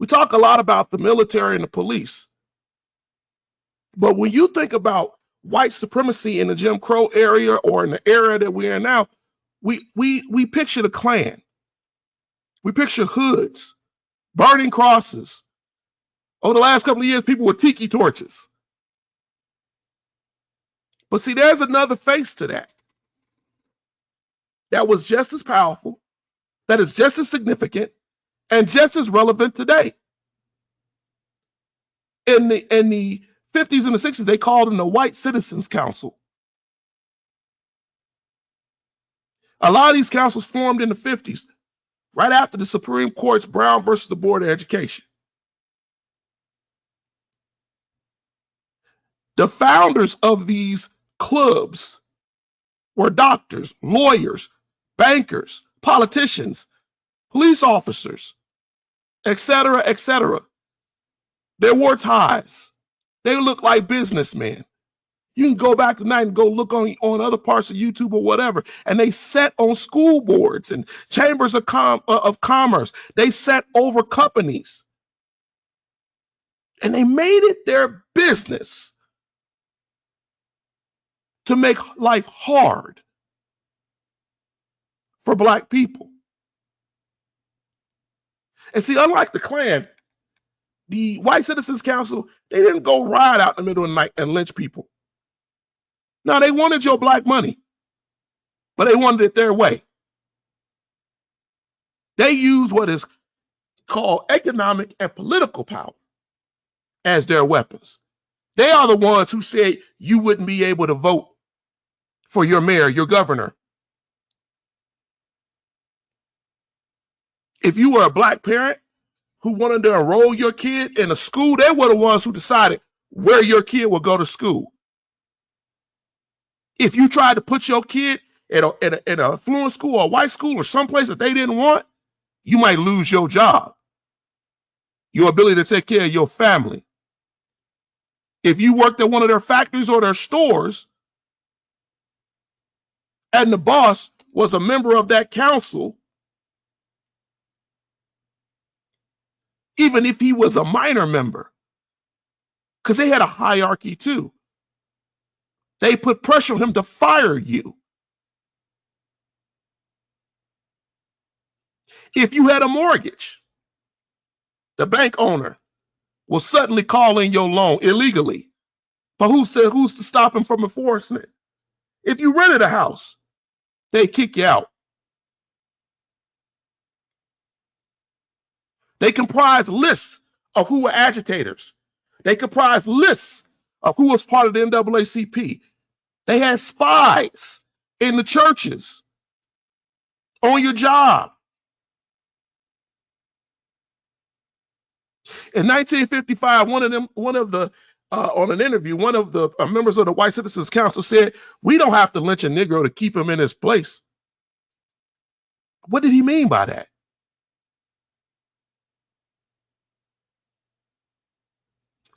We talk a lot about the military and the police. But when you think about white supremacy in the Jim Crow area or in the era that we're in now, we picture the Klan. We picture hoods, burning crosses. Over the last couple of years, people with tiki torches. But see, there's another face to that. That was just as powerful, that is just as significant, and just as relevant today. In the 50s and the 60s, they called them the White Citizens Council. A lot of these councils formed in the 50s, right after the Supreme Court's Brown versus the Board of Education. The founders of these clubs were doctors, lawyers, bankers, politicians, police officers, etc., etc. They wore ties. They look like businessmen. You can go back tonight and go look on other parts of YouTube or whatever, and they sat on school boards and chambers of commerce. They sat over companies. And they made it their business to make life hard for Black people. And see, unlike the Klan, the White Citizens Council, they didn't go ride out in the middle of the night and lynch people. No, they wanted your Black money, but they wanted it their way. They used what is called economic and political power as their weapons. They are the ones who said you wouldn't be able to vote for your mayor, your governor. If you were a Black parent who wanted to enroll your kid in a school, they were the ones who decided where your kid would go to school. If you tried to put your kid in an affluent school or a white school or someplace that they didn't want, you might lose your job, your ability to take care of your family. If you worked at one of their factories or their stores, and the boss was a member of that council, even if he was a minor member, because they had a hierarchy too, they put pressure on him to fire you. If you had a mortgage, the bank owner will suddenly call in your loan illegally. But who's to stop him from enforcing it? If you rented a house, they kick you out. They comprise lists of who were agitators. They comprise lists of who was part of the NAACP. They had spies in the churches, on your job. In 1955, on an interview, one of the members of the White Citizens Council said, "We don't have to lynch a Negro to keep him in his place." What did he mean by that?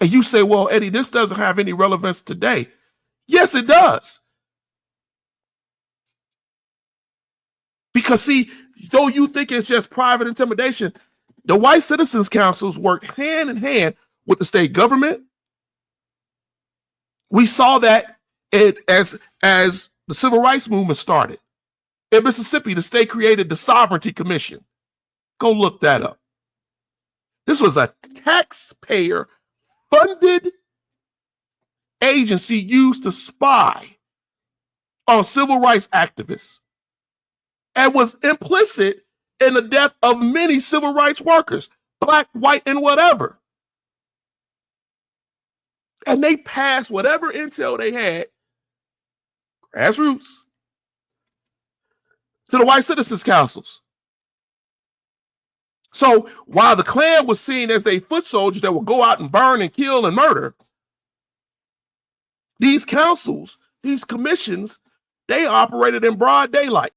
And you say, well, Eddie, this doesn't have any relevance today. Yes, it does. Because see, though you think it's just private intimidation, the White Citizens Councils work hand in hand with the state government. We saw that as the Civil Rights Movement started. In Mississippi, the state created the Sovereignty Commission. Go look that up. This was a taxpayer-funded agency used to spy on civil rights activists and was implicit in the death of many civil rights workers, Black, white, and whatever. And they passed whatever intel they had, grassroots, to the White Citizens Councils. So while the Klan was seen as a foot soldiers that would go out and burn and kill and murder, these councils, these commissions, they operated in broad daylight.